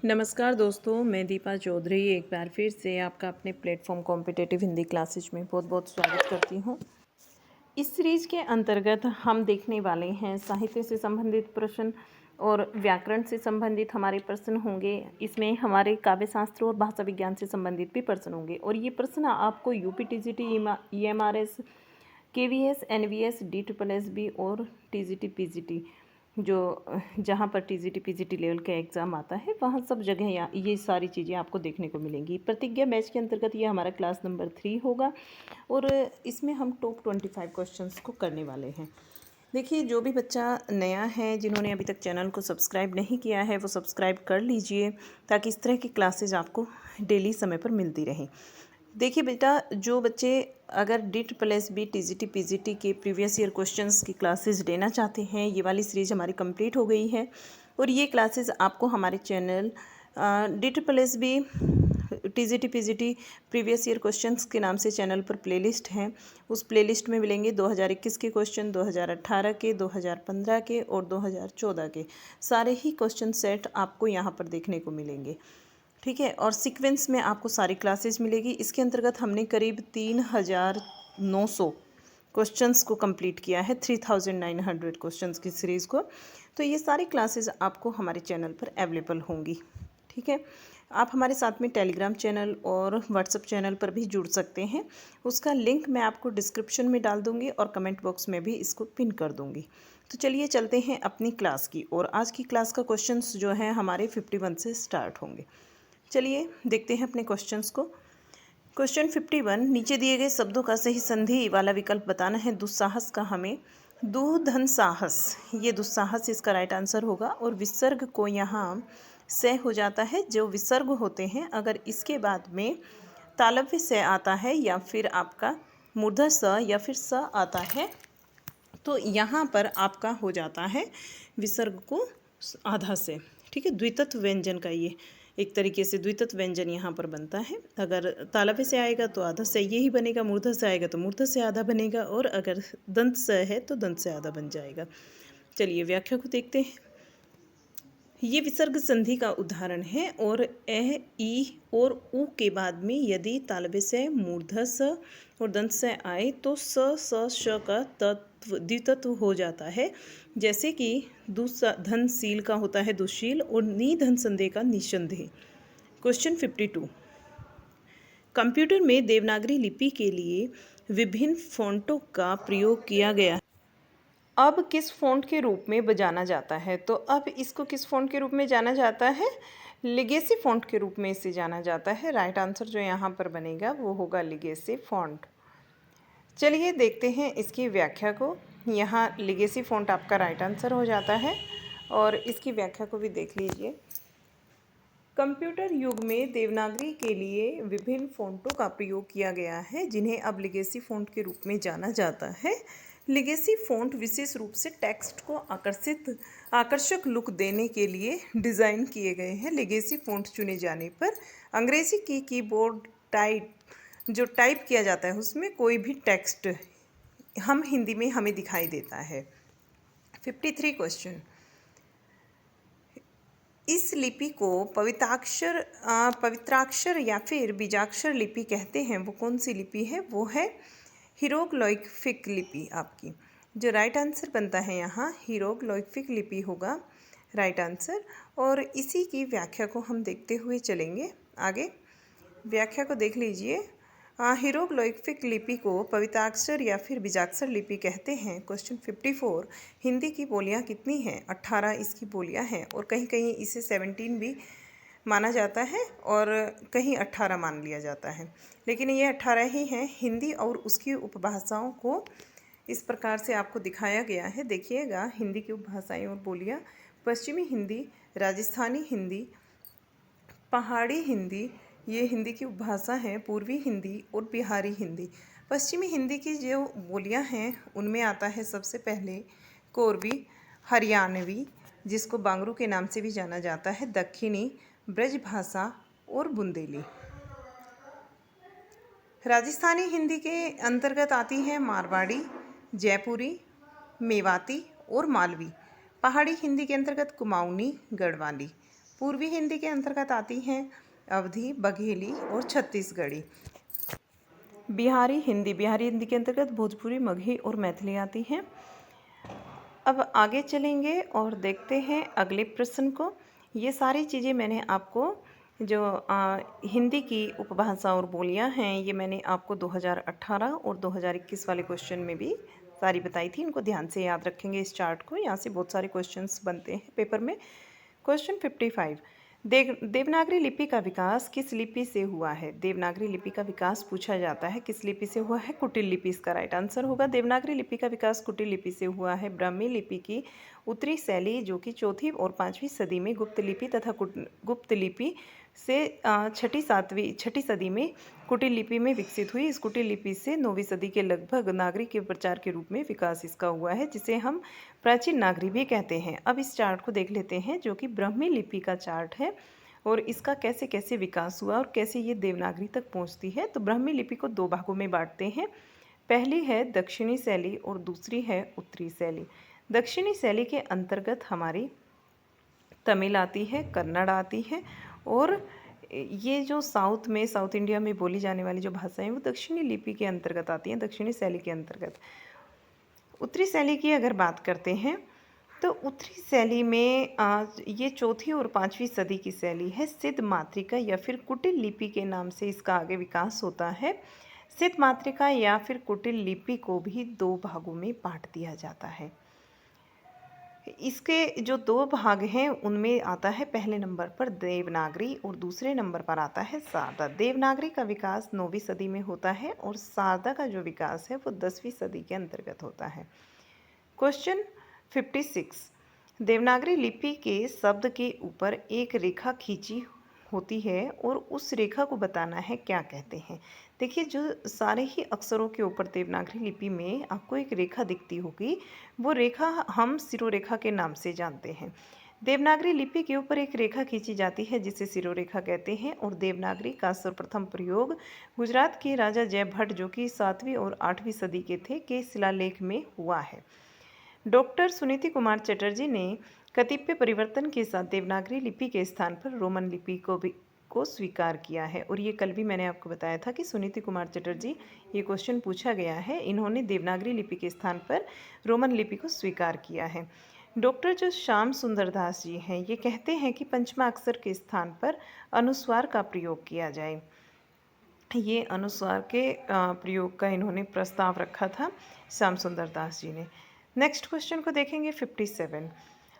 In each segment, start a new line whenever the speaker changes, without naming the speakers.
नमस्कार दोस्तों, मैं दीपा चौधरी एक बार फिर से आपका अपने प्लेटफॉर्म कॉम्पिटिटिव हिंदी क्लासेज में बहुत बहुत स्वागत करती हूँ। इस सीरीज के अंतर्गत हम देखने वाले हैं साहित्य से संबंधित प्रश्न और व्याकरण से संबंधित हमारे प्रश्न होंगे। इसमें हमारे काव्य शास्त्र और भाषा विज्ञान से संबंधित भी प्रश्न होंगे और ये प्रश्न आपको UP TGT, EMRS, KVS, NVS, DSSSB और टीजीटी पीजीटी जो जहाँ पर टीजीटी पीजीटी लेवल का एग्ज़ाम आता है वहाँ सब जगह ये सारी चीज़ें आपको देखने को मिलेंगी। प्रतिज्ञा बैच के अंतर्गत ये हमारा क्लास नंबर 3 होगा और इसमें हम टॉप 25 क्वेश्चंस को करने वाले हैं। देखिए, जो भी बच्चा नया है, जिन्होंने अभी तक चैनल को सब्सक्राइब नहीं किया है, वो सब्सक्राइब कर लीजिए ताकि इस तरह की क्लासेज आपको डेली समय पर मिलती रहें। देखिए बेटा, जो बच्चे अगर DSSB TGT PGT के प्रीवियस ईयर क्वेश्चंस की क्लासेस लेना चाहते हैं, ये वाली सीरीज हमारी कंप्लीट हो गई है और ये क्लासेस आपको हमारे channel DSSB TGT PGT previous year questions के नाम से चैनल पर प्लेलिस्ट हैं, उस प्लेलिस्ट में मिलेंगे 2021 के क्वेश्चन, 2018 के, 2015 के और 2014 के सारे ही क्वेश्चन सेट आपको यहाँ पर देखने को मिलेंगे। ठीक है, और सीक्वेंस में आपको सारी क्लासेस मिलेगी। इसके अंतर्गत हमने करीब 3900 क्वेश्चंस को कंप्लीट किया है, 3900 क्वेश्चंस की सीरीज़ को। तो ये सारी क्लासेस आपको हमारे चैनल पर अवेलेबल होंगी। ठीक है, आप हमारे साथ में टेलीग्राम चैनल और व्हाट्सएप चैनल पर भी जुड़ सकते हैं। उसका लिंक मैं आपको डिस्क्रिप्शन में डाल दूँगी और कमेंट बॉक्स में भी इसको पिन कर दूँगी। तो चलिए चलते हैं अपनी क्लास की और आज की क्लास का क्वेश्चंस जो है हमारे 51 से स्टार्ट होंगे। चलिए देखते हैं अपने क्वेश्चंस को। क्वेश्चन 51, नीचे दिए गए शब्दों का सही संधि वाला विकल्प बताना है। दुस्साहस का हमें दुधन साहस, ये दुस्साहस इसका राइट आंसर होगा। और विसर्ग को यहाँ से हो जाता है। जो विसर्ग होते हैं अगर इसके बाद में तालव्य से आता है या फिर आपका मूर्धर स या फिर स आता है तो यहाँ पर आपका हो जाता है विसर्ग को आधा से। ठीक है, द्वितत्व व्यंजन का ये एक तरीके से द्वितत्व व्यंजन यहाँ पर बनता है। अगर तालव्य से आएगा तो आधा से यही बनेगा, मूर्धर से आएगा तो मूर्धर से आधा बनेगा और अगर दंत से है तो दंत से आधा बन जाएगा। चलिए व्याख्या को देखते हैं। ये विसर्ग संधि का उदाहरण है और ए, ई और उ के बाद में यदि तालव्य से, मूर्धर स और दंत से आए तो स, स, श का तत्व द्वितत्व हो जाता है। जैसे कि धनशील का होता है दुशील और निधन संदेह का निसंदेह। क्वेश्चन 52, कंप्यूटर में देवनागरी लिपि के लिए विभिन्न फ़ॉन्टों का प्रयोग किया गया है। अब किस फ़ॉन्ट के रूप में जाना जाता है? तो अब इसको किस फ़ॉन्ट के रूप में जाना जाता है? लिगेसी फ़ॉन्ट के रूप में इसे जाना जाता है। राइट आंसर जो यहाँ पर बनेगा वो होगा लिगेसी फ़ॉन्ट। चलिए देखते हैं इसकी व्याख्या को। यहाँ लिगेसी फ़ॉन्ट आपका राइट आंसर हो जाता है और इसकी व्याख्या को भी देख लीजिए। कंप्यूटर युग में देवनागरी के लिए विभिन्न फ़ॉन्टों का प्रयोग किया गया है जिन्हें अब लिगेसी फ़ॉन्ट के रूप में जाना जाता है। लिगेसी फ़ॉन्ट विशेष रूप से टेक्स्ट को आकर्षक लुक देने के लिए डिज़ाइन किए गए हैं। लिगेसी फ़ॉन्ट चुने जाने पर अंग्रेज़ी की कीबोर्ड जो टाइप किया जाता है उसमें कोई भी टेक्स्ट हम हिंदी में हमें दिखाई देता है। 53 क्वेश्चन, इस लिपि को पवित्राक्षर या फिर बीजाक्षर लिपि कहते हैं। वो कौन सी लिपि है? वो है हीरोग्लिफिक लिपि आपकी। जो राइट आंसर बनता है यहाँ हीरोग्लिफिक लिपि होगा राइट आंसर। और इसी की व्याख्या को हम देखते हुए चलेंगे आगे। व्याख्या को देख लीजिए। हीरोग्लिफिक लिपि को पवित्राक्षर या फिर बीजाक्षर लिपि कहते हैं। क्वेश्चन 54, हिंदी की बोलियां कितनी हैं? 18 इसकी बोलियां हैं और कहीं कहीं इसे 17 भी माना जाता है और कहीं 18 मान लिया जाता है, लेकिन ये 18 ही हैं। हिंदी और उसकी उपभाषाओं को इस प्रकार से आपको दिखाया गया है। देखिएगा हिंदी की उपभाषाएँ और बोलियाँ: पश्चिमी हिंदी, राजस्थानी हिंदी, पहाड़ी हिंदी, ये हिंदी की उपभाषा है, पूर्वी हिंदी और बिहारी हिंदी। पश्चिमी हिंदी की जो बोलियां हैं उनमें आता है सबसे पहले कोरबी, हरियाणवी जिसको बांगरू के नाम से भी जाना जाता है, दक्षिणी, ब्रजभाषा और बुंदेली। राजस्थानी हिंदी के अंतर्गत आती है मारवाड़ी, जयपुरी, मेवाती और मालवी। पहाड़ी हिंदी के अंतर्गत कुमाऊनी, गढ़वाली। पूर्वी हिंदी के अंतर्गत आती हैं अवधी, बघेली और छत्तीसगढ़ी। बिहारी हिंदी के अंतर्गत भोजपुरी, मगही और मैथिली आती हैं। अब आगे चलेंगे और देखते हैं अगले प्रश्न को। ये सारी चीज़ें मैंने आपको जो हिंदी की उपभाषा और बोलियां हैं, ये मैंने आपको 2018 और 2021 वाले क्वेश्चन में भी सारी बताई थी। इनको ध्यान से याद रखेंगे इस चार्ट को, यहाँ से बहुत सारे क्वेश्चंस बनते हैं पेपर में। क्वेश्चन 55, देवनागरी लिपि का विकास किस लिपि से हुआ है? देवनागरी लिपि का विकास पूछा जाता है, किस लिपि से हुआ है? कुटिल लिपि इसका राइट आंसर होगा। देवनागरी लिपि का विकास कुटिल लिपि से हुआ है। ब्राह्मी लिपि की उत्तरी शैली जो कि 4वीं और 5वीं सदी में गुप्त लिपि तथा गुप्त लिपि से 6ठी सदी में कुटिल लिपि में विकसित हुई। इस कुटिल लिपि से 9वीं सदी के लगभग नागरी के प्रचार के रूप में विकास इसका हुआ है, जिसे हम प्राचीन नागरी भी कहते हैं। अब इस चार्ट को देख लेते हैं जो कि ब्राह्मी लिपि का चार्ट है और इसका कैसे कैसे विकास हुआ और कैसे ये देवनागरी तक पहुंचती है। तो ब्राह्मी लिपि को 2 भागों में बांटते हैं। पहली है दक्षिणी शैली और दूसरी है उत्तरी शैली। दक्षिणी शैली के अंतर्गत हमारी तमिल आती है, कन्नड़ आती है और ये जो साउथ इंडिया में बोली जाने वाली जो भाषाएं वो दक्षिणी लिपि के अंतर्गत आती हैं, दक्षिणी शैली के अंतर्गत। उत्तरी शैली की अगर बात करते हैं तो उत्तरी शैली में ये 4वीं और 5वीं सदी की शैली है। सिद्ध मातृका या फिर कुटिल लिपि के नाम से इसका आगे विकास होता है। सिद्ध मातृका या फिर कुटिल लिपि को भी 2 भागों में बांट दिया जाता है। इसके जो 2 भाग हैं उनमें आता है पहले नंबर पर देवनागरी और दूसरे नंबर पर आता है शारदा। देवनागरी का विकास 9वीं सदी में होता है और शारदा का जो विकास है वो 10वीं सदी के अंतर्गत होता है। क्वेश्चन 56, देवनागरी लिपि के शब्द के ऊपर एक रेखा खींची होती है और उस रेखा को बताना है, क्या कहते हैं? देखिए, जो सारे ही अक्षरों के ऊपर देवनागरी लिपि में आपको एक रेखा दिखती होगी, वो रेखा हम शिरोरेखा के नाम से जानते हैं। देवनागरी लिपि के ऊपर एक रेखा खींची जाती है जिसे शिरोरेखा कहते हैं और देवनागरी का सर्वप्रथम प्रयोग गुजरात के राजा जयभट्ट जो कि 7वीं और 8वीं सदी के थे के शिलालेख में हुआ है। डॉक्टर सुनीति कुमार चटर्जी ने कतिपय परिवर्तन के साथ देवनागरी लिपि के स्थान पर रोमन लिपि को स्वीकार किया है। और ये कल भी मैंने आपको बताया था कि सुनीति कुमार चटर्जी, ये क्वेश्चन पूछा गया है, इन्होंने देवनागरी लिपि के स्थान पर रोमन लिपि को स्वीकार किया है। डॉक्टर जो श्याम सुंदर दास जी हैं, ये कहते हैं कि पंचमा अक्षर के स्थान पर अनुस्वार का प्रयोग किया जाए। ये अनुस्वार के प्रयोग का इन्होंने प्रस्ताव रखा था श्याम सुंदर दास जी ने। नेक्स्ट क्वेश्चन को देखेंगे 57,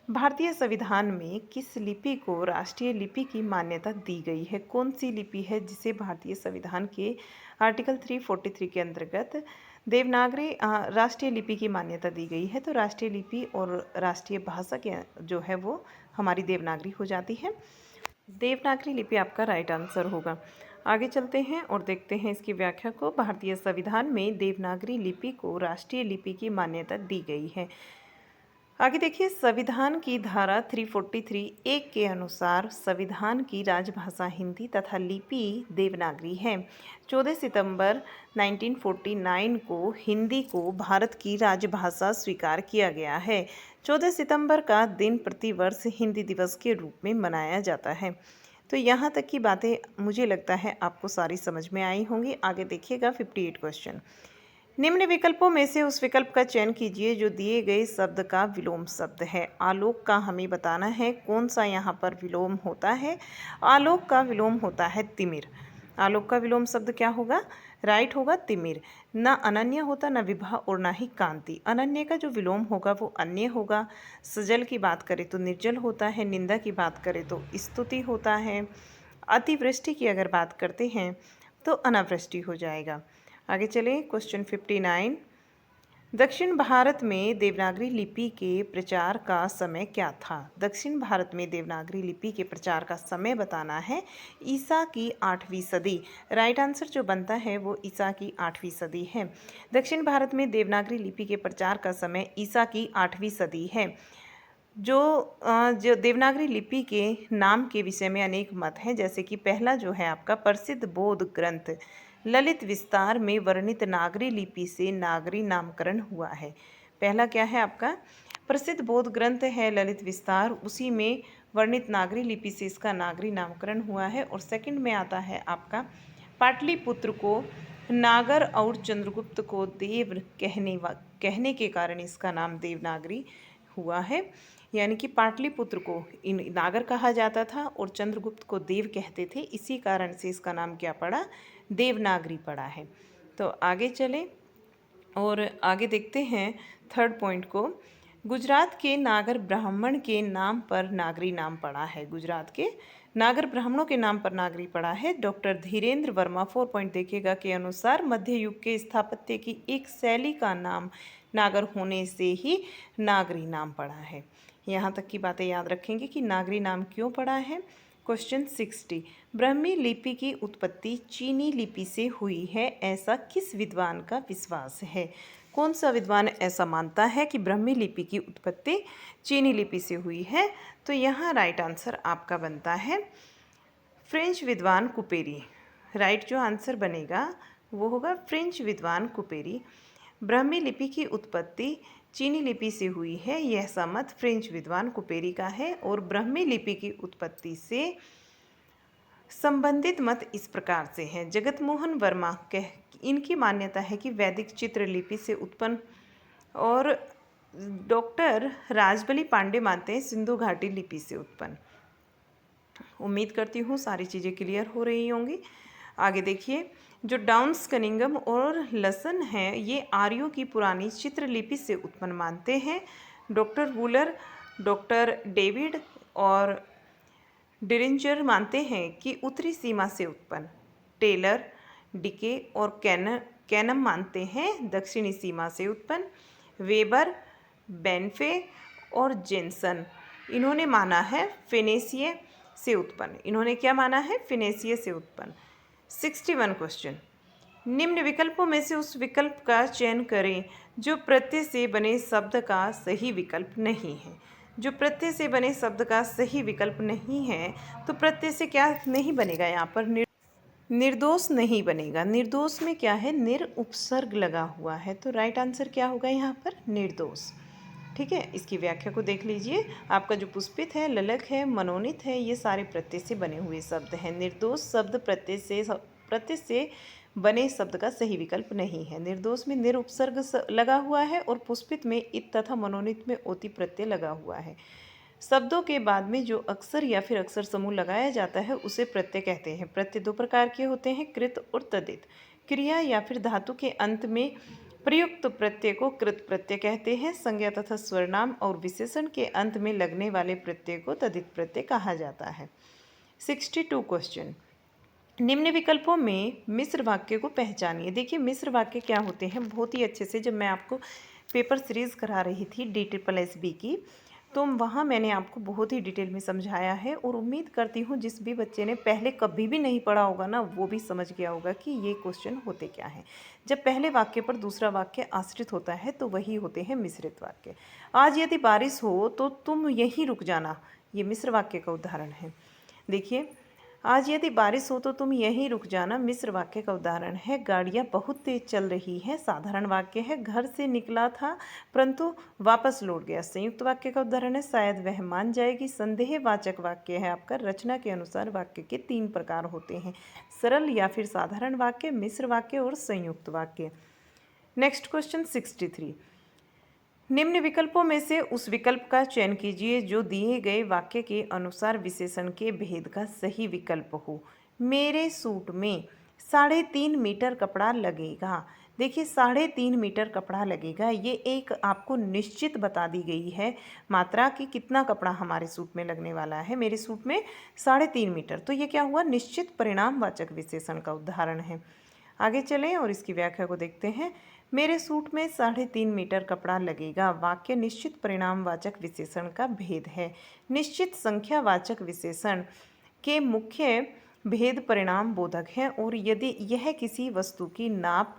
भारतीय संविधान में किस लिपि को राष्ट्रीय लिपि की मान्यता दी गई है? कौन सी लिपि है जिसे भारतीय संविधान के आर्टिकल 343 के अंतर्गत देवनागरी राष्ट्रीय लिपि की मान्यता दी गई है? तो राष्ट्रीय लिपि और राष्ट्रीय भाषा के जो है वो हमारी देवनागरी हो जाती है। देवनागरी लिपि आपका राइट आंसर होगा। आगे चलते हैं और देखते हैं इसकी व्याख्या को। भारतीय संविधान में देवनागरी लिपि को राष्ट्रीय लिपि की मान्यता दी गई है। आगे देखिए, संविधान की धारा 343(1) के अनुसार संविधान की राजभाषा हिंदी तथा लिपि देवनागरी है। 14 सितंबर 1949 को हिंदी को भारत की राजभाषा स्वीकार किया गया है। 14 सितंबर का दिन प्रतिवर्ष हिंदी दिवस के रूप में मनाया जाता है। तो यहाँ तक की बातें मुझे लगता है आपको सारी समझ में आई होंगी। आगे देखिएगा 58 क्वेश्चन। निम्न विकल्पों में से उस विकल्प का चयन कीजिए जो दिए गए शब्द का विलोम शब्द है। आलोक का हमें बताना है कौन सा यहाँ पर विलोम होता है। आलोक का विलोम होता है तिमिर। आलोक का विलोम शब्द क्या होगा? राइट होगा तिमिर। न अनन्य होता, न विभा और न ही कांति। अनन्य का जो विलोम होगा वो अन्य होगा। सजल की बात करें तो निर्जल होता है। निंदा की बात करें तो स्तुति होता है। अतिवृष्टि की अगर बात करते हैं तो अनावृष्टि हो जाएगा। आगे चलें, क्वेश्चन 59, दक्षिण भारत में देवनागरी लिपि के प्रचार का समय क्या था? दक्षिण भारत में देवनागरी लिपि के प्रचार का समय बताना है। ईसा की 8वीं सदी। राइट आंसर जो बनता है वो ईसा की 8वीं सदी है। दक्षिण भारत में देवनागरी लिपि के प्रचार का समय ईसा की 8वीं सदी है। जो देवनागरी लिपि के नाम के विषय में अनेक मत हैं, जैसे कि पहला जो है आपका प्रसिद्ध बौद्ध ग्रंथ ललित विस्तार में वर्णित नागरी लिपि से नागरी नामकरण हुआ है। पहला क्या है आपका? प्रसिद्ध बौद्ध ग्रंथ है ललित विस्तार, उसी में वर्णित नागरी लिपि से इसका नागरी नामकरण हुआ है। और सेकंड में आता है आपका पाटलिपुत्र को नागर और चंद्रगुप्त को देव कहने के कारण इसका नाम देवनागरी हुआ है। यानी कि पाटलिपुत्र को इन नागर कहा जाता था और चंद्रगुप्त को देव कहते थे, इसी कारण से इसका नाम क्या पड़ा, देवनागरी पड़ा है। तो आगे चलें और आगे देखते हैं थर्ड पॉइंट को। गुजरात के नागर ब्राह्मण के नाम पर नागरी नाम पड़ा है। गुजरात के नागर ब्राह्मणों के नाम पर नागरी पड़ा है। डॉक्टर धीरेन्द्र वर्मा 4 पॉइंट देखिएगा के अनुसार मध्य युग के स्थापत्य की एक शैली का नाम नागर होने से ही नागरी नाम पड़ा है। यहाँ तक की बातें याद रखेंगे कि नागरी नाम क्यों पड़ा है। क्वेश्चन 60, ब्राह्मी लिपि की उत्पत्ति चीनी लिपि से हुई है, ऐसा किस विद्वान का विश्वास है। कौन सा विद्वान ऐसा मानता है कि ब्राह्मी लिपि की उत्पत्ति चीनी लिपि से हुई है। तो यहाँ राइट आंसर आपका बनता है फ्रेंच विद्वान कुपेरी। राइट जो आंसर बनेगा वो होगा फ्रेंच विद्वान कुपेरी। ब्राह्मी लिपि की उत्पत्ति चीनी लिपि से हुई है, यह समझ फ्रेंच विद्वान कुपेरी का है। और ब्राह्मी लिपि की उत्पत्ति से संबंधित मत इस प्रकार से हैं। जगत मोहन वर्मा इनकी मान्यता है कि वैदिक चित्रलिपि से उत्पन्न, और डॉक्टर राजबली पांडे मानते हैं सिंधु घाटी लिपि से उत्पन्न। उम्मीद करती हूँ सारी चीज़ें क्लियर हो रही होंगी। आगे देखिए, जो डाउन्स कनिंगम और लसन हैं ये आर्यों की पुरानी चित्रलिपि से उत्पन्न मानते हैं। डॉक्टर वूलर, डॉक्टर डेविड और डिरिंजर मानते हैं कि उत्तरी सीमा से उत्पन्न। टेलर, डिके और कैनम मानते हैं दक्षिणी सीमा से उत्पन्न। वेबर, बेनफे और जेनसन इन्होंने माना है फिनेसिये से उत्पन्न। इन्होंने क्या माना है, फिनेसिये से उत्पन्न। 61 क्वेश्चन, निम्न विकल्पों में से उस विकल्प का चयन करें जो प्रत्यय से बने शब्द का सही विकल्प नहीं है। जो प्रत्यय से बने शब्द का सही विकल्प नहीं है, तो प्रत्यय से क्या नहीं बनेगा, यहाँ पर निर्दोष नहीं बनेगा। निर्दोष में क्या है, निर उपसर्ग लगा हुआ है, तो राइट आंसर क्या होगा यहाँ पर, निर्दोष। ठीक है, इसकी व्याख्या को देख लीजिए। आपका जो पुष्पित है, ललक है, मनोनीत है, ये सारे प्रत्यय से बने हुए शब्द हैं। निर्दोष शब्द प्रत्यय से बने शब्द का सही विकल्प नहीं है। निर्दोष में निर उपसर्ग लगा हुआ है और पुष्पित में इत तथा मनोनीत में ओति प्रत्यय लगा हुआ है। शब्दों के बाद में जो अक्षर या फिर अक्षर समूह लगाया जाता है उसे प्रत्यय कहते हैं। प्रत्यय दो प्रकार के होते हैं, कृत और तदित। क्रिया या फिर धातु के अंत में प्रयुक्त प्रत्यय को कृत प्रत्यय कहते हैं। संज्ञा तथा स्वरनाम और विशेषण के अंत में लगने वाले प्रत्यय को तदित प्रत्यय कहा जाता है। 62 क्वेश्चन, निम्न विकल्पों में मिश्र वाक्य को पहचानिए। देखिए मिश्र वाक्य क्या होते हैं, बहुत ही अच्छे से जब मैं आपको पेपर सीरीज़ करा रही थी DSSB की, तो वहाँ मैंने आपको बहुत ही डिटेल में समझाया है। और उम्मीद करती हूँ जिस भी बच्चे ने पहले कभी भी नहीं पढ़ा होगा ना, वो भी समझ गया होगा कि ये क्वेश्चन होते क्या हैं। जब पहले वाक्य पर दूसरा वाक्य आश्रित होता है तो वही होते हैं मिश्रित वाक्य। आज यदि बारिश हो तो तुम यहीं रुक जाना, ये मिश्र वाक्य का उदाहरण है। देखिए, आज यदि बारिश हो तो तुम यहीं रुक जाना, मिश्र वाक्य का उदाहरण है। गाड़ियाँ बहुत तेज चल रही हैं, साधारण वाक्य है। घर से निकला था परंतु वापस लौट गया, संयुक्त वाक्य का उदाहरण है। शायद वह मान जाएगी, संदेहवाचक वाक्य है आपका। रचना के अनुसार वाक्य के 3 प्रकार होते हैं, सरल या फिर साधारण वाक्य, मिश्र वाक्य और संयुक्त वाक्य। नेक्स्ट क्वेश्चन 63, निम्न विकल्पों में से उस विकल्प का चयन कीजिए जो दिए गए वाक्य के अनुसार विशेषण के भेद का सही विकल्प हो। मेरे सूट में 3.5 मीटर कपड़ा लगेगा। देखिए 3.5 मीटर कपड़ा लगेगा, ये एक आपको निश्चित बता दी गई है मात्रा कि कितना कपड़ा हमारे सूट में लगने वाला है। मेरे सूट में 3.5 मीटर, तो ये क्या हुआ, निश्चित परिणामवाचक विशेषण का उदाहरण है। आगे चलें और इसकी व्याख्या को देखते हैं। मेरे सूट में 3.5 मीटर कपड़ा लगेगा, वाक्य निश्चित परिणामवाचक विशेषण का भेद है। निश्चित संख्यावाचक विशेषण के मुख्य भेद परिणाम बोधक हैं और यदि यह किसी वस्तु की नाप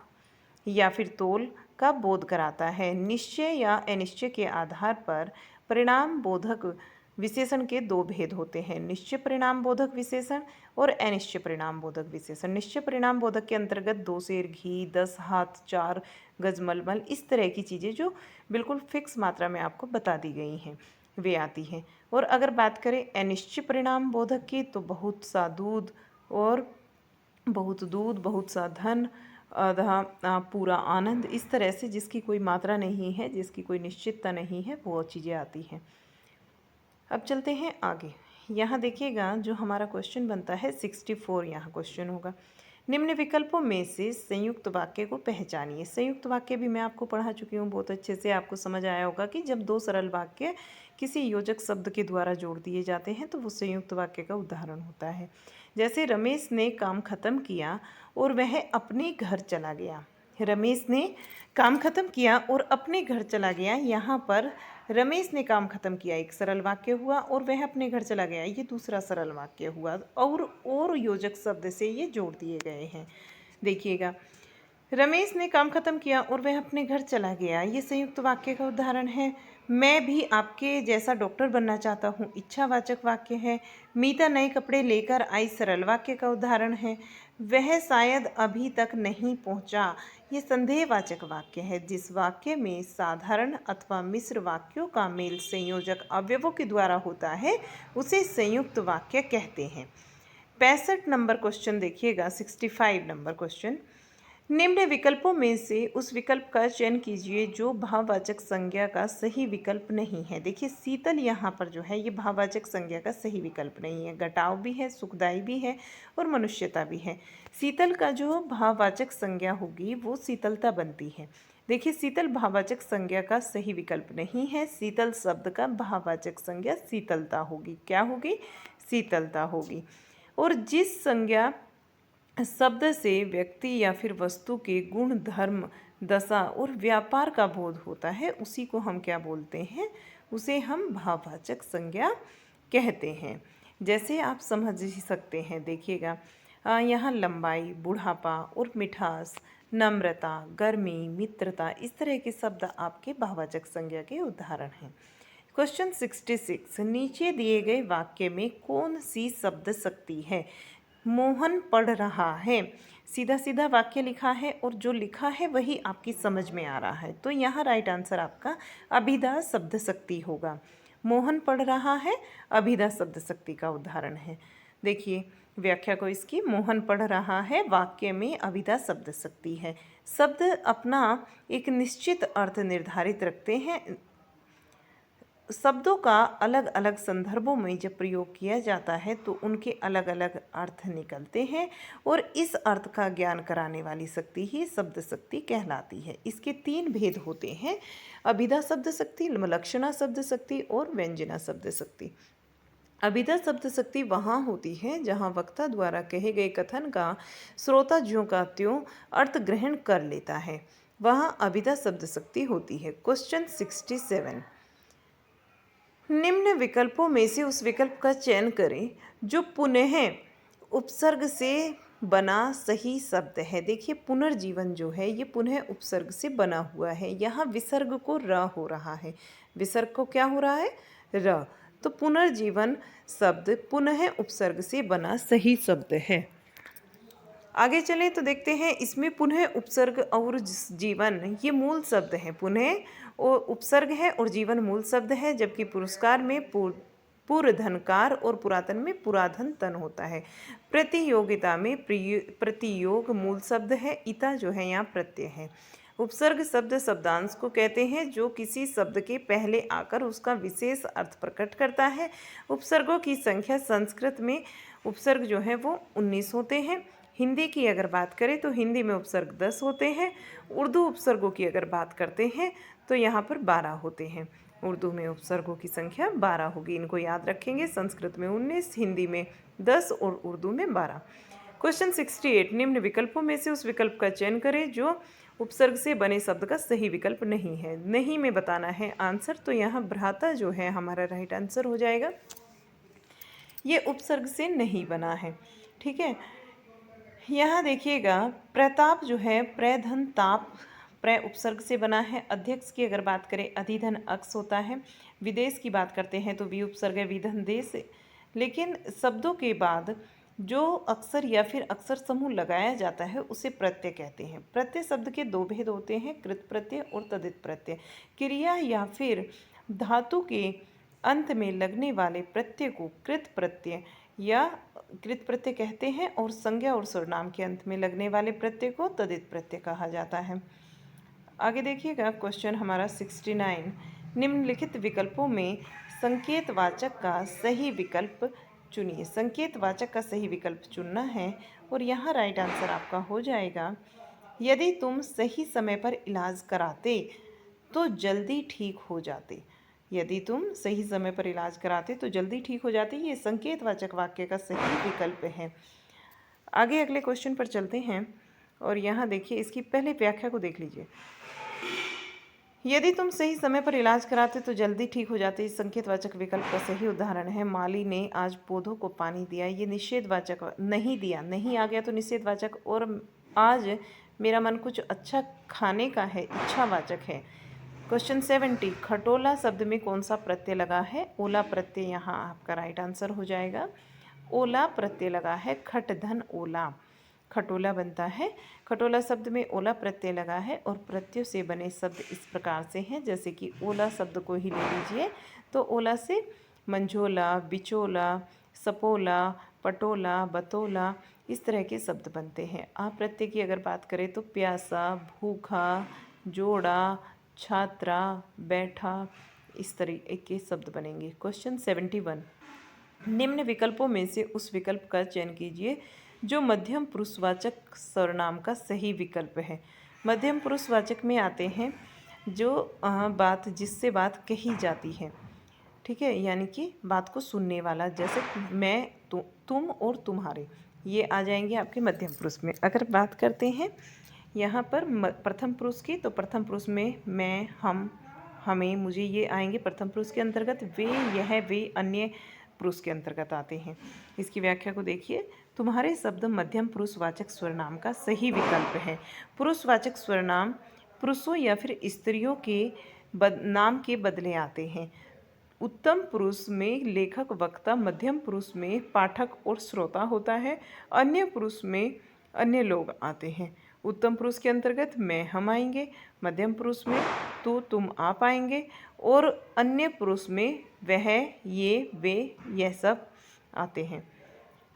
या फिर तोल का बोध कराता है। निश्चय या अनिश्चय के आधार पर परिणाम बोधक विशेषण के 2 भेद होते हैं, निश्चय परिणाम बोधक विशेषण और अनिश्चय परिणाम बोधक विशेषण। निश्चय परिणाम बोधक के अंतर्गत 2 सेर घी, 10 हाथ 4 गज मलमल, इस तरह की चीज़ें जो बिल्कुल फिक्स मात्रा में आपको बता दी गई हैं वे आती हैं। और अगर बात करें अनिश्चित परिणाम बोधक की, तो बहुत सा दूध और बहुत सा धन, आधा पूरा आनंद, इस तरह से जिसकी कोई मात्रा नहीं है, जिसकी कोई निश्चितता नहीं है, वो चीज़ें आती हैं। अब चलते हैं आगे। यहाँ देखिएगा जो हमारा क्वेश्चन बनता है 64, यहाँ क्वेश्चन होगा, निम्न विकल्पों में से संयुक्त वाक्य को पहचानिए। संयुक्त वाक्य भी मैं आपको पढ़ा चुकी हूँ, बहुत अच्छे से आपको समझ आया होगा कि जब दो सरल वाक्य किसी योजक शब्द के द्वारा जोड़ दिए जाते हैं तो वो संयुक्त वाक्य का उदाहरण होता है। जैसे रमेश ने काम खत्म किया और वह अपने घर चला गया। रमेश ने काम खत्म किया और अपने घर चला गया। यहाँ पर रमेश ने काम खत्म किया एक सरल वाक्य हुआ और वह अपने घर चला गया, ये दूसरा सरल वाक्य हुआ, और योजक शब्द से ये जोड़ दिए गए हैं। देखिएगा, रमेश ने काम खत्म किया और वह अपने घर चला गया, ये संयुक्त वाक्य का उदाहरण है। मैं भी आपके जैसा डॉक्टर बनना चाहता हूँ, इच्छावाचक वाक्य है। मीता नए कपड़े लेकर आई, सरल वाक्य का उदाहरण है। वह शायद अभी तक नहीं पहुँचा, ये संदेहवाचक वाक्य है। जिस वाक्य में साधारण अथवा मिश्र वाक्यों का मेल संयोजक अवयवों के द्वारा होता है उसे संयुक्त वाक्य कहते हैं। 65 नंबर क्वेश्चन देखिएगा, 65 नंबर क्वेश्चन, निम्न विकल्पों में से उस विकल्प का चयन कीजिए जो भाववाचक संज्ञा का सही विकल्प नहीं है। देखिए, शीतल यहाँ पर जो है ये भाववाचक संज्ञा का सही विकल्प नहीं है। घटाव भी है, सुखदायी भी है और मनुष्यता भी है। शीतल का जो भाववाचक संज्ञा होगी वो शीतलता बनती है। देखिए, शीतल भाववाचक संज्ञा का सही विकल्प नहीं है। शीतल शब्द का भाववाचक संज्ञा शीतलता होगी। क्या होगी? शीतलता होगी। और जिस संज्ञा शब्द से व्यक्ति या फिर वस्तु के गुण, धर्म, दशा और व्यापार का बोध होता है उसी को हम क्या बोलते हैं? उसे हम भाववाचक संज्ञा कहते हैं। जैसे आप समझ ही सकते हैं, देखिएगा, यहाँ लंबाई, बुढ़ापा और मिठास, नम्रता, गर्मी, मित्रता, इस तरह के शब्द आपके भाववाचक संज्ञा के उदाहरण हैं। क्वेश्चन 66, नीचे दिए गए वाक्य में कौन सी शब्द शक्ति है? मोहन पढ़ रहा है, सीधा सीधा वाक्य लिखा है और जो लिखा है वही आपकी समझ में आ रहा है, तो यहाँ राइट आंसर आपका अभिधा शब्द शक्ति होगा। मोहन पढ़ रहा है अभिधा शब्द शक्ति का उदाहरण है। देखिए व्याख्या को इसकी, मोहन पढ़ रहा है वाक्य में अभिधा शब्द शक्ति है। शब्द अपना एक निश्चित अर्थ निर्धारित रखते हैं। शब्दों का अलग अलग संदर्भों में जब प्रयोग किया जाता है तो उनके अलग अलग अर्थ निकलते हैं और इस अर्थ का ज्ञान कराने वाली शक्ति ही शब्द शक्ति कहलाती है। इसके 3 भेद होते हैं, अभिधा शब्द शक्ति, लक्षणा शब्द शक्ति और व्यंजना शब्द शक्ति। अभिधा शब्द शक्ति वहाँ होती है जहाँ वक्ता द्वारा कहे गए कथन का श्रोता ज्यों का त्यों अर्थ ग्रहण कर लेता है, वहाँ अभिधा शब्द शक्ति होती है। क्वेश्चन 67, निम्न विकल्पों में से उस विकल्प का चयन करें जो पुनः उपसर्ग से बना सही शब्द है। देखिए, पुनर्जीवन जो है ये पुनः उपसर्ग से बना हुआ है। यहाँ विसर्ग को र हो रहा है, विसर्ग को क्या हो रहा है? र। तो पुनर्जीवन शब्द पुनः उपसर्ग से बना सही शब्द है। आगे चले तो देखते हैं, इसमें पुनः उपसर्ग और जीवन ये मूल शब्द हैं। पुनः और उपसर्ग है और जीवन मूल शब्द है, जबकि पुरस्कार में पूर्वधनकार और पुरातन में पुराधन तन होता है। प्रतियोगिता में प्रतियोग मूल शब्द है, इता जो है यहाँ प्रत्यय है। उपसर्ग शब्द शब्दांश को कहते हैं जो किसी शब्द के पहले आकर उसका विशेष अर्थ प्रकट करता है। उपसर्गों की संख्या संस्कृत में उपसर्ग जो है वो 19 होते हैं। हिंदी की अगर बात करें तो हिंदी में उपसर्ग 10 होते हैं। उर्दू उपसर्गों की अगर बात करते हैं तो यहाँ पर 12 होते हैं। उर्दू में उपसर्गों की संख्या 12 होगी, इनको याद रखेंगे। संस्कृत में 19, हिंदी में 10 और उर्दू में 12। क्वेश्चन 68, निम्न विकल्पों में से उस विकल्प का चयन करें जो उपसर्ग से बने शब्द का सही विकल्प नहीं है। नहीं में बताना है आंसर, तो यहाँ भ्राता जो है हमारा राइट आंसर हो जाएगा। ये उपसर्ग से नहीं बना है, ठीक है। यहाँ देखिएगा, प्रताप जो है प्रधन ताप प्र उपसर्ग से बना है। अध्यक्ष की अगर बात करें अधिधन अक्ष होता है। विदेश की बात करते हैं तो वि उपसर्ग है विधन देश। लेकिन शब्दों के बाद जो अक्षर या फिर अक्षर समूह लगाया जाता है उसे प्रत्यय कहते हैं। प्रत्यय शब्द के 2 भेद होते हैं, कृत प्रत्यय और तदित प्रत्यय। क्रिया या फिर धातु के अंत में लगने वाले प्रत्यय को कृत प्रत्यय या कृत प्रत्यय कहते हैं और संज्ञा और सर्वनाम के अंत में लगने वाले प्रत्यय को तदित प्रत्यय कहा जाता है। आगे देखिएगा क्वेश्चन हमारा 69। निम्नलिखित विकल्पों में संकेतवाचक का सही विकल्प चुनिए। संकेतवाचक का सही विकल्प चुनना है और यहाँ राइट आंसर आपका हो जाएगा, यदि तुम सही समय पर इलाज कराते तो जल्दी ठीक हो जाते। यदि तुम सही समय पर इलाज कराते तो जल्दी ठीक हो जाते, ये संकेतवाचक वाक्य का सही विकल्प है। आगे अगले क्वेश्चन पर चलते हैं और यहाँ देखिए इसकी पहले व्याख्या को देख लीजिए। यदि तुम सही समय पर इलाज कराते तो जल्दी ठीक हो जाते, इस संकेतवाचक विकल्प का सही उदाहरण है, माली ने आज पौधों को पानी दिया। ये निषेधवाचक, नहीं दिया नहीं आ गया तो निषेधवाचक, और आज मेरा मन कुछ अच्छा खाने का है, इच्छावाचक है। क्वेश्चन 70, खटोला शब्द में कौन सा प्रत्यय लगा है? ओला प्रत्यय यहाँ आपका राइट आंसर हो जाएगा। ओला प्रत्यय लगा है, खट धन ओला, खटोला बनता है। खटोला शब्द में ओला प्रत्यय लगा है और प्रत्ययों से बने शब्द इस प्रकार से हैं, जैसे कि ओला शब्द को ही ले लीजिए तो ओला से मंझोला, बिचोला, सपोला, पटोला, बतोला, इस तरह के शब्द बनते हैं। आ प्रत्यय की अगर बात करें तो प्यासा, भूखा, जोड़ा, छात्रा, बैठा, इस तरीके के शब्द बनेंगे। क्वेश्चन 71, निम्न विकल्पों में से उस विकल्प का चयन कीजिए जो मध्यम पुरुषवाचक सर्वनाम का सही विकल्प है। मध्यम पुरुषवाचक में आते हैं जो बात, जिससे बात कही जाती है, ठीक है, यानी कि बात को सुनने वाला, जैसे मैं, तुम और तुम्हारे, ये आ जाएंगे आपके मध्यम पुरुष में। अगर बात करते हैं यहाँ पर प्रथम पुरुष की, तो प्रथम पुरुष में मैं, हम, हमें, मुझे, ये आएंगे प्रथम पुरुष के अंतर्गत। वे, यह, वे अन्य पुरुष के अंतर्गत आते हैं। इसकी व्याख्या को देखिए, तुम्हारे शब्द मध्यम पुरुषवाचक स्वरनाम का सही विकल्प है। पुरुषवाचक स्वरनाम पुरुषों या फिर स्त्रियों के नाम के बदले आते हैं। उत्तम पुरुष में लेखक, वक्ता, मध्यम पुरुष में पाठक और श्रोता होता है, अन्य पुरुष में अन्य लोग आते हैं। उत्तम पुरुष के अंतर्गत मैं, हम आएंगे, मध्यम पुरुष में तो, तुम, आप आएंगे, और अन्य पुरुष में वह, ये, वे, यह सब आते हैं।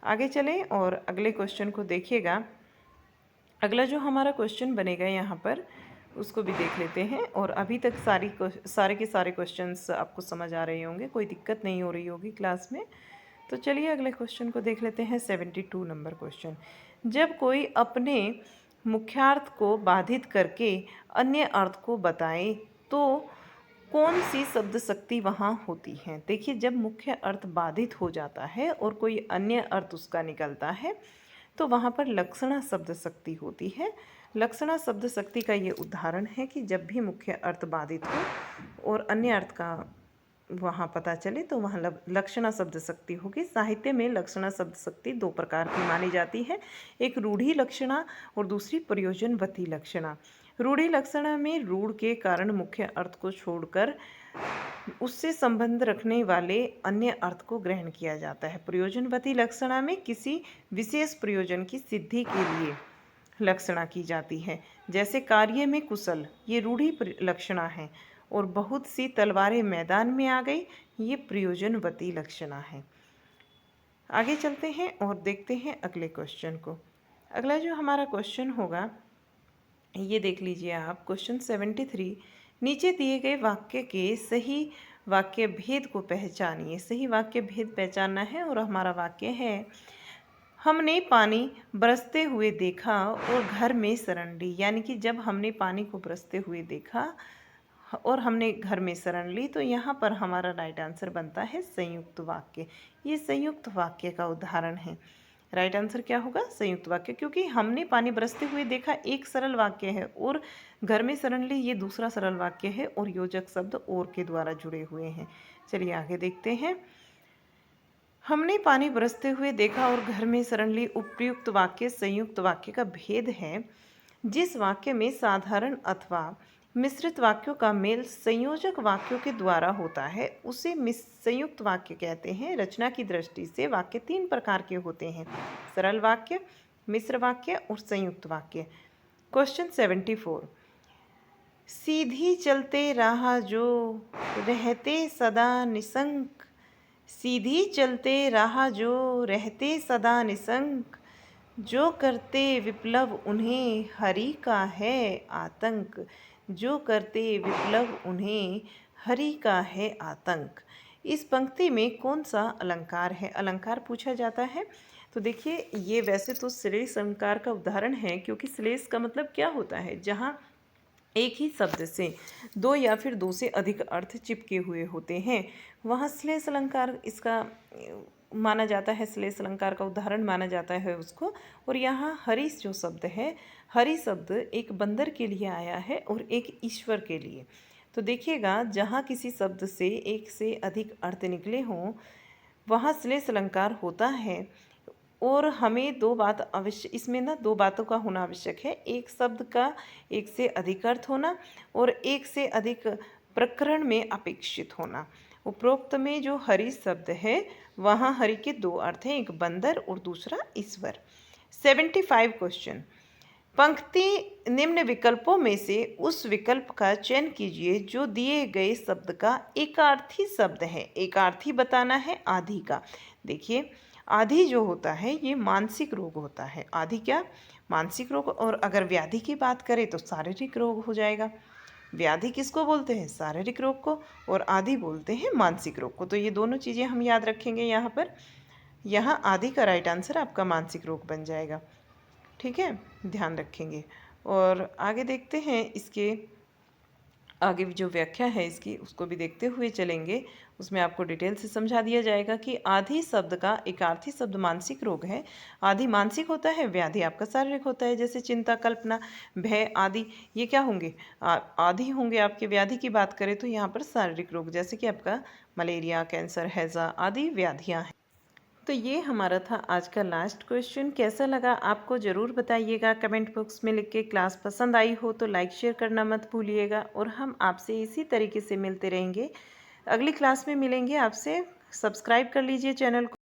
आगे चलें और अगले क्वेश्चन को देखिएगा। अगला जो हमारा क्वेश्चन बनेगा यहाँ पर, उसको भी देख लेते हैं। और अभी तक सारे के सारे क्वेश्चंस आपको समझ आ रहे होंगे, कोई दिक्कत नहीं हो रही होगी क्लास में। तो चलिए अगले क्वेश्चन को देख लेते हैं। 72 नंबर क्वेश्चन, जब कोई अपने मुख्यार्थ को बाधित करके अन्य अर्थ को बताए तो कौन सी शब्द शक्ति वहाँ होती है? देखिए, जब मुख्य अर्थ बाधित हो जाता है और कोई अन्य अर्थ उसका निकलता है तो वहाँ पर लक्षणा शब्द शक्ति होती है। लक्षणा शब्द शक्ति का ये उदाहरण है कि जब भी मुख्य अर्थ बाधित हो और अन्य अर्थ का वहाँ पता चले तो वहाँ लक्षणा शब्द शक्ति होगी। साहित्य में लक्षणा शब्द शक्ति दो प्रकार की मानी जाती है, एक रूढ़ि लक्षणा और दूसरी प्रयोजनवती लक्षणा। रूढ़ि लक्षणा में रूढ़ के कारण मुख्य अर्थ को छोड़कर उससे संबंध रखने वाले अन्य अर्थ को ग्रहण किया जाता है। प्रयोजनवती लक्षणा में किसी विशेष प्रयोजन की सिद्धि के लिए लक्षणा की जाती है, जैसे कार्य में कुशल, ये रूढ़ि लक्षणा है। और बहुत सी तलवारें मैदान में आ गई, ये प्रयोजनवती लक्षणा है। आगे चलते हैं और देखते हैं अगले क्वेश्चन को। अगला जो हमारा क्वेश्चन होगा ये देख लीजिए आप, क्वेश्चन 73, नीचे दिए गए वाक्य के सही वाक्य भेद को पहचानिए। सही वाक्य भेद पहचानना है और हमारा वाक्य है, हमने पानी बरसते हुए देखा और घर में शरण ली। यानी कि जब हमने पानी को बरसते हुए देखा और हमने घर में शरण ली, तो यहाँ पर हमारा राइट आंसर बनता है संयुक्त वाक्य। ये संयुक्त वाक्य का उदाहरण है। राइट आंसर क्या होगा? संयुक्त वाक्य, क्योंकि हमने पानी बरसते हुए देखा एक सरल वाक्य है और घर में शरण ली ये दूसरा सरल वाक्य है और योजक शब्द और के द्वारा जुड़े हुए हैं। चलिए आगे देखते हैं। हमने पानी बरसते हुए देखा और घर में शरण ली उपयुक्त वाक्य संयुक्त वाक्य का भेद है। जिस वाक्य में साधारण अथवा मिश्रित वाक्यों का मेल संयोजक वाक्यों के द्वारा होता है उसे संयुक्त वाक्य कहते हैं। रचना की दृष्टि से वाक्य तीन प्रकार के होते हैं, सरल वाक्य, मिश्र वाक्य और संयुक्त वाक्य। क्वेश्चन 74, सीधी चलते राह जो रहते सदा निसंक, सीधी चलते राह जो रहते सदा निसंक, जो करते विप्लव उन्हें हरि का है आतंक, जो करते विप्लव उन्हें हरि का है आतंक। इस पंक्ति में कौन सा अलंकार है? अलंकार पूछा जाता है। तो देखिए, ये वैसे तो श्लेष अलंकार का उदाहरण है, क्योंकि श्लेष का मतलब क्या होता है? जहाँ एक ही शब्द से दो या फिर दो से अधिक अर्थ चिपके हुए होते हैं, वहाँ श्लेष अलंकार इसका माना जाता है, श्लेष अलंकार का उदाहरण माना जाता है उसको। और यहाँ हरि जो शब्द है, हरि शब्द एक बंदर के लिए आया है और एक ईश्वर के लिए। तो देखिएगा, जहाँ किसी शब्द से एक से अधिक अर्थ निकले हों, वहाँ श्लेष अलंकार होता है। और हमें दो बात अवश्य, इसमें ना दो बातों का होना आवश्यक है। एक शब्द का एक से अधिक अर्थ होना और एक से अधिक प्रकरण में अपेक्षित होना। उपरोक्त में जो हरि शब्द है, वहाँ हरि के दो अर्थ हैं, एक बंदर और दूसरा ईश्वर। 75 क्वेश्चन। पंक्ति निम्न विकल्पों में से उस विकल्प का चयन कीजिए जो दिए गए शब्द का एकार्थी शब्द है। एकार्थी बताना है आदि का। देखिए, आदि जो होता है ये मानसिक रोग होता है। आदि क्या? मानसिक रोग। और अगर व्याधि की बात करें तो शारीरिक रोग हो जाएगा। व्याधि किसको बोलते हैं? शारीरिक रोग को। और आदि बोलते हैं मानसिक रोग को। तो ये दोनों चीज़ें हम याद रखेंगे यहाँ पर। यहाँ आदि का राइट आंसर आपका मानसिक रोग बन जाएगा। ठीक है, ध्यान रखेंगे। और आगे देखते हैं, इसके आगे जो व्याख्या है इसकी, उसको भी देखते हुए चलेंगे। उसमें आपको डिटेल से समझा दिया जाएगा कि आदि शब्द का एकार्थी शब्द मानसिक रोग है। आदि मानसिक होता है, व्याधि आपका शारीरिक होता है। जैसे चिंता, कल्पना, भय आदि, ये क्या होंगे? आदि होंगे आपके। व्याधि की बात करें तो यहाँ पर शारीरिक रोग, जैसे कि आपका मलेरिया, कैंसर, हैज़ा आदि व्याधियाँ हैं। तो ये हमारा था आज का लास्ट क्वेश्चन। कैसा लगा आपको ज़रूर बताइएगा कमेंट बॉक्स में लिख के। क्लास पसंद आई हो तो लाइक शेयर करना मत भूलिएगा। और हम आपसे इसी तरीके से मिलते रहेंगे, अगली क्लास में मिलेंगे आपसे। सब्सक्राइब कर लीजिए चैनल को।